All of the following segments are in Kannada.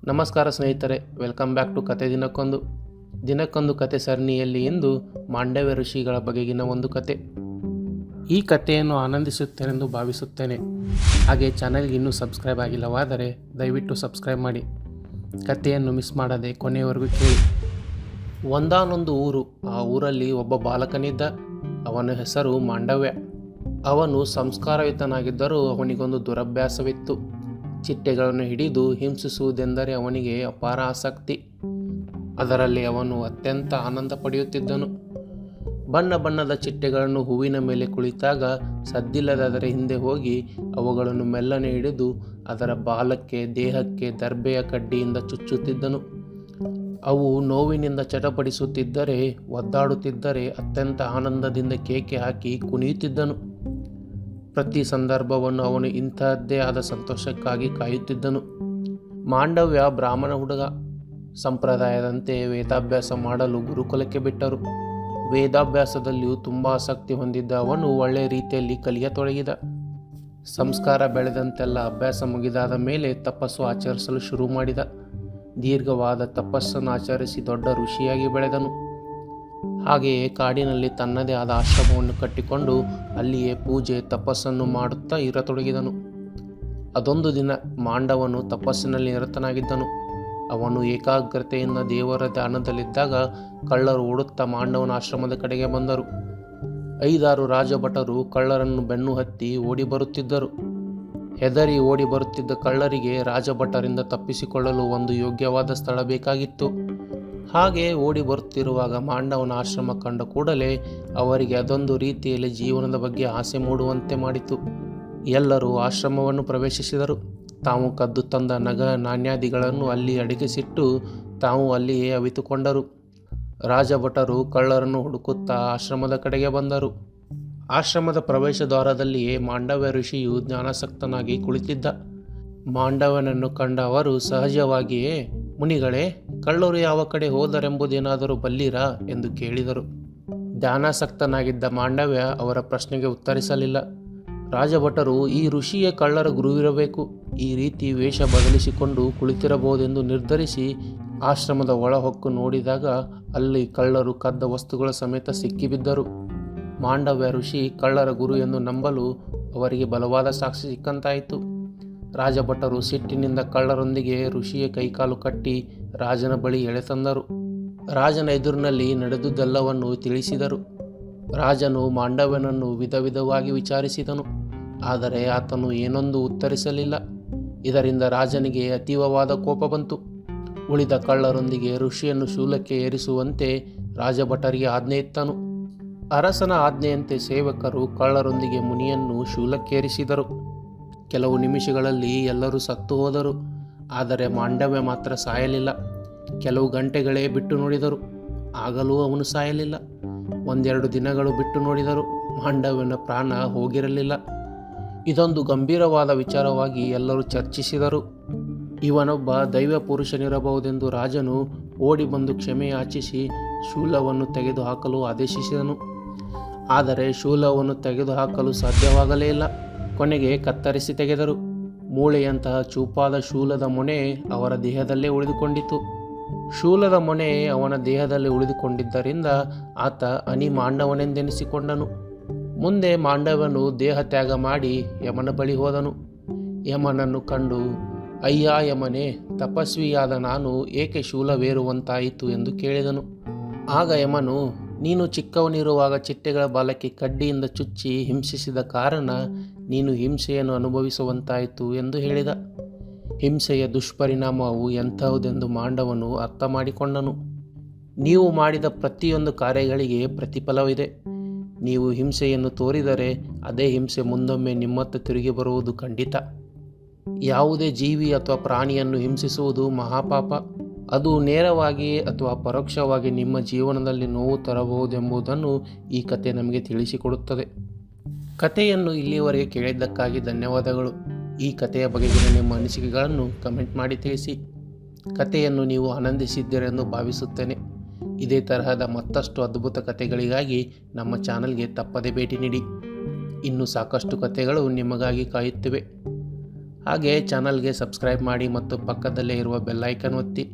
ನಮಸ್ಕಾರ ಸ್ನೇಹಿತರೆ, ವೆಲ್ಕಮ್ ಬ್ಯಾಕ್ ಟು ಕತೆ ದಿನಕ್ಕೊಂದು ಕತೆ ಸರಣಿಯಲ್ಲಿ ಇಂದು ಮಾಂಡವ್ಯ ಋಷಿಗಳ ಬಗೆಗಿನ ಒಂದು ಕತೆ. ಈ ಕಥೆಯನ್ನು ಆನಂದಿಸುತ್ತೇನೆಂದು ಭಾವಿಸುತ್ತೇನೆ. ಹಾಗೆ ಚಾನಲ್ಗೆ ಇನ್ನೂ ಸಬ್ಸ್ಕ್ರೈಬ್ ಆಗಿಲ್ಲವಾದರೆ ದಯವಿಟ್ಟು ಸಬ್ಸ್ಕ್ರೈಬ್ ಮಾಡಿ. ಕಥೆಯನ್ನು ಮಿಸ್ ಮಾಡದೆ ಕೊನೆಯವರೆಗೂ ಕೇಳಿ. ಒಂದಾನೊಂದು ಊರು. ಆ ಊರಲ್ಲಿ ಒಬ್ಬ ಬಾಲಕನಿದ್ದ. ಅವನ ಹೆಸರು ಮಾಂಡವ್ಯ. ಅವನು ಸಂಸ್ಕಾರಯುತನಾಗಿದ್ದರೂ ಅವನಿಗೊಂದು ದುರಭ್ಯಾಸವಿತ್ತು. ಚಿಟ್ಟೆಗಳನ್ನು ಹಿಡಿದು ಹಿಂಸಿಸುವುದೆಂದರೆ ಅವನಿಗೆ ಅಪಾರ ಆಸಕ್ತಿ. ಅದರಲ್ಲಿ ಅವನು ಅತ್ಯಂತ ಆನಂದ ಪಡೆಯುತ್ತಿದ್ದನು. ಬಣ್ಣ ಬಣ್ಣದ ಚಿಟ್ಟೆಗಳನ್ನು ಹೂವಿನ ಮೇಲೆ ಕುಳಿತಾಗ ಸದ್ದಿಲ್ಲದರ ಹಿಂದೆ ಹೋಗಿ ಅವುಗಳನ್ನು ಮೆಲ್ಲನೆ ಹಿಡಿದು ಅದರ ಬಾಲಕ್ಕೆ, ದೇಹಕ್ಕೆ ದರ್ಬೆಯ ಕಡ್ಡಿಯಿಂದ ಚುಚ್ಚುತ್ತಿದ್ದನು. ಅವು ನೋವಿನಿಂದ ಚಟಪಡಿಸುತ್ತಿದ್ದರೆ, ಒದ್ದಾಡುತ್ತಿದ್ದರೆ ಅತ್ಯಂತ ಆನಂದದಿಂದ ಕೇಕೆ ಹಾಕಿ ಕುಣಿಯುತ್ತಿದ್ದನು. ಪ್ರತಿ ಸಂದರ್ಭವನ್ನು ಅವನು ಇಂತಹದ್ದೇ ಆದ ಸಂತೋಷಕ್ಕಾಗಿ ಕಾಯುತ್ತಿದ್ದನು. ಮಾಂಡವ್ಯ ಬ್ರಾಹ್ಮಣ ಹುಡುಗ. ಸಂಪ್ರದಾಯದಂತೆ ವೇದಾಭ್ಯಾಸ ಮಾಡಲು ಗುರುಕುಲಕ್ಕೆ ಬಿಟ್ಟರು. ವೇದಾಭ್ಯಾಸದಲ್ಲಿಯೂ ತುಂಬ ಆಸಕ್ತಿ ಹೊಂದಿದ್ದ ಅವನು ಒಳ್ಳೆಯ ರೀತಿಯಲ್ಲಿ ಕಲಿಯತೊಡಗಿದ. ಸಂಸ್ಕಾರ ಬೆಳೆದಂತೆಲ್ಲ ಅಭ್ಯಾಸ ಮುಗಿದಾದ ಮೇಲೆ ತಪಸ್ಸು ಆಚರಿಸಲು ಶುರು ಮಾಡಿದ. ದೀರ್ಘವಾದ ತಪಸ್ಸನ್ನು ಆಚರಿಸಿ ದೊಡ್ಡ ಋಷಿಯಾಗಿ ಬೆಳೆದನು. ಹಾಗೆಯೇ ಕಾಡಿನಲ್ಲಿ ತನ್ನದೇ ಆದ ಆಶ್ರಮವನ್ನು ಕಟ್ಟಿಕೊಂಡು ಅಲ್ಲಿಯೇ ಪೂಜೆ, ತಪಸ್ಸನ್ನು ಮಾಡುತ್ತಾ ಇರತೊಡಗಿದನು. ಅದೊಂದು ದಿನ ಮಾಂಡವನು ತಪಸ್ಸಿನಲ್ಲಿ ನಿರತನಾಗಿದ್ದನು. ಅವನು ಏಕಾಗ್ರತೆಯಿಂದ ದೇವರ ಧ್ಯಾನದಲ್ಲಿದ್ದಾಗ ಕಳ್ಳರು ಓಡುತ್ತಾ ಮಾಂಡವನ ಆಶ್ರಮದ ಕಡೆಗೆ ಬಂದರು. 5-6 ರಾಜಭಟರು ಕಳ್ಳರನ್ನು ಬೆನ್ನು ಹತ್ತಿ ಓಡಿ ಬರುತ್ತಿದ್ದರು. ಹೆದರಿ ಓಡಿ ಬರುತ್ತಿದ್ದ ಕಳ್ಳರಿಗೆ ರಾಜಭಟರಿಂದ ತಪ್ಪಿಸಿಕೊಳ್ಳಲು ಒಂದು ಯೋಗ್ಯವಾದ ಸ್ಥಳ ಬೇಕಾಗಿತ್ತು. ಹಾಗೆ ಓಡಿ ಬರುತ್ತಿರುವಾಗ ಮಾಂಡವನ ಆಶ್ರಮ ಕಂಡ ಕೂಡಲೇ ಅವರಿಗೆ ಅದೊಂದು ರೀತಿಯಲ್ಲಿ ಜೀವನದ ಬಗ್ಗೆ ಆಸೆ ಮೂಡುವಂತೆ ಮಾಡಿತು. ಎಲ್ಲರೂ ಆಶ್ರಮವನ್ನು ಪ್ರವೇಶಿಸಿದರು. ತಾವು ಕದ್ದು ತಂದ ನಾಣ್ಯಾದಿಗಳನ್ನು ಅಲ್ಲಿ ಅಡಗಿಸಿಟ್ಟು ತಾವು ಅಲ್ಲಿಯೇ ಅವಿತುಕೊಂಡರು. ರಾಜಭಟರು ಕಳ್ಳರನ್ನು ಹುಡುಕುತ್ತಾ ಆಶ್ರಮದ ಕಡೆಗೆ ಬಂದರು. ಆಶ್ರಮದ ಪ್ರವೇಶ ದ್ವಾರದಲ್ಲಿಯೇ ಮಾಂಡವ್ಯ ಋಷಿಯು ಜ್ಞಾನಾಸಕ್ತನಾಗಿ ಕುಳಿತಿದ್ದ. ಮಾಂಡವ್ಯನನ್ನು ಕಂಡ ಅವರು ಸಹಜವಾಗಿಯೇ, ಮುನಿಗಳೇ, ಕಳ್ಳರು ಯಾವ ಕಡೆ ಹೋದರೆಂಬುದೇನಾದರೂ ಬಲ್ಲಿರಾ ಎಂದು ಕೇಳಿದರು. ಧ್ಯಾನಾಸಕ್ತನಾಗಿದ್ದ ಮಾಂಡವ್ಯ ಅವರ ಪ್ರಶ್ನೆಗೆ ಉತ್ತರಿಸಲಿಲ್ಲ. ರಾಜಭಟರು, ಈ ಋಷಿಯೇ ಕಳ್ಳರ ಗುರುವಿರಬೇಕು, ಈ ರೀತಿ ವೇಷ ಬದಲಿಸಿಕೊಂಡು ಕುಳಿತಿರಬಹುದೆಂದು ನಿರ್ಧರಿಸಿ ಆಶ್ರಮದ ಒಳಹೊಕ್ಕು ನೋಡಿದಾಗ ಅಲ್ಲಿ ಕಳ್ಳರು ಕದ್ದ ವಸ್ತುಗಳ ಸಮೇತ ಸಿಕ್ಕಿಬಿದ್ದರು. ಮಾಂಡವ್ಯ ಋಷಿ ಕಳ್ಳರ ಗುರು ಎಂದು ನಂಬಲು ಅವರಿಗೆ ಬಲವಾದ ಸಾಕ್ಷಿ ಸಿಕ್ಕಂತಾಯಿತು. ರಾಜಭಟರು ಸಿಟ್ಟಿನಿಂದ ಕಳ್ಳರೊಂದಿಗೆ ಋಷಿಯ ಕೈಕಾಲು ಕಟ್ಟಿ ರಾಜನ ಬಳಿ ಎಳೆತಂದರು. ರಾಜನ ಎದುರಿನಲ್ಲಿ ನಡೆದುದೆಲ್ಲವನ್ನು ತಿಳಿಸಿದರು. ರಾಜನು ಮಾಂಡವ್ಯನನ್ನು ವಿಧವಾಗಿ ವಿಚಾರಿಸಿದನು. ಆದರೆ ಆತನು ಏನೊಂದು ಉತ್ತರಿಸಲಿಲ್ಲ. ಇದರಿಂದ ರಾಜನಿಗೆ ಅತೀವವಾದ ಕೋಪ ಬಂತು. ಉಳಿದ ಕಳ್ಳರೊಂದಿಗೆ ಋಷಿಯನ್ನು ಶೂಲಕ್ಕೆ ಏರಿಸುವಂತೆ ರಾಜಭಟರಿಗೆ ಆಜ್ಞೆ ಇತ್ತನು. ಅರಸನ ಆಜ್ಞೆಯಂತೆ ಸೇವಕರು ಕಳ್ಳರೊಂದಿಗೆ ಮುನಿಯನ್ನು ಶೂಲಕ್ಕೇರಿಸಿದರು. ಕೆಲವು ನಿಮಿಷಗಳಲ್ಲಿ ಎಲ್ಲರೂ ಸತ್ತು ಹೋದರು. ಆದರೆ ಮಾಂಡವ್ಯ ಮಾತ್ರ ಸಾಯಲಿಲ್ಲ. ಕೆಲವು ಗಂಟೆಗಳೇ ಬಿಟ್ಟು ನೋಡಿದರು, ಆಗಲೂ ಅವನು ಸಾಯಲಿಲ್ಲ. 1-2 ದಿನಗಳು ಬಿಟ್ಟು ನೋಡಿದರು, ಮಾಂಡವ್ಯನ ಪ್ರಾಣ ಹೋಗಿರಲಿಲ್ಲ. ಇದೊಂದು ಗಂಭೀರವಾದ ವಿಚಾರವಾಗಿ ಎಲ್ಲರೂ ಚರ್ಚಿಸಿದರು. ಇವನೊಬ್ಬ ದೈವ ಪುರುಷನಿರಬಹುದೆಂದು ರಾಜನು ಓಡಿ ಬಂದು ಕ್ಷಮೆ ಯಾಚಿಸಿ ಶೂಲವನ್ನು ತೆಗೆದುಹಾಕಲು ಆದೇಶಿಸಿದನು. ಆದರೆ ಶೂಲವನ್ನು ತೆಗೆದುಹಾಕಲು ಸಾಧ್ಯವಾಗಲೇ ಇಲ್ಲ. ಕೊನೆಗೆ ಕತ್ತರಿಸಿ ತೆಗೆದರು. ಮೂಳೆಯಂತಹ ಚೂಪಾದ ಶೂಲದ ಮೊನೆ ಅವರ ದೇಹದಲ್ಲೇ ಉಳಿದುಕೊಂಡಿತು. ಶೂಲದ ಮೊನೆ ಅವನ ದೇಹದಲ್ಲಿ ಉಳಿದುಕೊಂಡಿದ್ದರಿಂದ ಆತ ಮಾಂಡವನೆಂದೆನಿಸಿಕೊಂಡನು. ಮುಂದೆ ಮಾಂಡವನು ದೇಹ ತ್ಯಾಗ ಮಾಡಿ ಯಮನ ಬಳಿ ಹೋದನು. ಯಮನನ್ನು ಕಂಡು, ಅಯ್ಯ ಯಮನೇ, ತಪಸ್ವಿಯಾದ ನಾನು ಏಕೆ ಶೂಲವೇರುವಂತಾಯಿತು ಎಂದು ಕೇಳಿದನು. ಆಗ ಯಮನು, ನೀನು ಚಿಕ್ಕವನಿರುವಾಗ ಚಿಟ್ಟೆಗಳ ಬಾಲಕ್ಕೆ ಕಡ್ಡಿಯಿಂದ ಚುಚ್ಚಿ ಹಿಂಸಿಸಿದ ಕಾರಣ ನೀನು ಹಿಂಸೆಯನ್ನು ಅನುಭವಿಸುವಂತಾಯಿತು ಎಂದು ಹೇಳಿದ. ಹಿಂಸೆಯ ದುಷ್ಪರಿಣಾಮವು ಎಂತಹುದೆಂದು ಮಾಂಡವನು ಅರ್ಥ ಮಾಡಿಕೊಂಡನು. ನೀವು ಮಾಡಿದ ಪ್ರತಿಯೊಂದು ಕಾರ್ಯಗಳಿಗೆ ಪ್ರತಿಫಲವಿದೆ. ನೀವು ಹಿಂಸೆಯನ್ನು ತೋರಿದರೆ ಅದೇ ಹಿಂಸೆ ಮುಂದೊಮ್ಮೆ ನಿಮ್ಮತ್ತ ತಿರುಗಿ ಬರುವುದು ಖಂಡಿತ. ಯಾವುದೇ ಜೀವಿ ಅಥವಾ ಪ್ರಾಣಿಯನ್ನು ಹಿಂಸಿಸುವುದು ಮಹಾಪಾಪ. ಅದು ನೇರವಾಗಿ ಅಥವಾ ಪರೋಕ್ಷವಾಗಿ ನಿಮ್ಮ ಜೀವನದಲ್ಲಿ ನೋವು ತರಬಹುದೆಂಬುದನ್ನು ಈ ಕತೆ ನಮಗೆ ತಿಳಿಸಿಕೊಡುತ್ತದೆ. ಕಥೆಯನ್ನು ಇಲ್ಲಿಯವರೆಗೆ ಕೇಳಿದ್ದಕ್ಕಾಗಿ ಧನ್ಯವಾದಗಳು. ಈ ಕಥೆಯ ಬಗೆಗಿನ ನಿಮ್ಮ ಅನಿಸಿಕೆಗಳನ್ನು ಕಮೆಂಟ್ ಮಾಡಿ ತಿಳಿಸಿ. ಕಥೆಯನ್ನು ನೀವು ಆನಂದಿಸಿದ್ದೀರೆಂದು ಭಾವಿಸುತ್ತೇನೆ. ಇದೇ ತರಹದ ಮತ್ತಷ್ಟು ಅದ್ಭುತ ಕಥೆಗಳಿಗಾಗಿ ನಮ್ಮ ಚಾನಲ್ಗೆ ತಪ್ಪದೆ ಭೇಟಿ ನೀಡಿ. ಇನ್ನೂ ಸಾಕಷ್ಟು ಕಥೆಗಳು ನಿಮಗಾಗಿ ಕಾಯುತ್ತಿವೆ. ಹಾಗೆ ಚಾನಲ್ಗೆ ಸಬ್ಸ್ಕ್ರೈಬ್ ಮಾಡಿ ಮತ್ತು ಪಕ್ಕದಲ್ಲೇ ಇರುವ ಬೆಲ್ ಐಕನ್ ಒತ್ತಿ.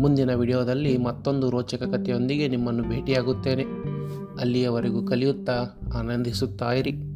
ಮುಂದಿನ ವಿಡಿಯೋದಲ್ಲಿ ಮತ್ತೊಂದು ರೋಚಕ ಕಥೆಯೊಂದಿಗೆ ನಿಮ್ಮನ್ನು ಭೇಟಿಯಾಗುತ್ತೇನೆ. ಅಲ್ಲಿಯವರೆಗೂ ಕಲಿಯುತ್ತಾ ಆನಂದಿಸುತ್ತಾ ಇರಿ.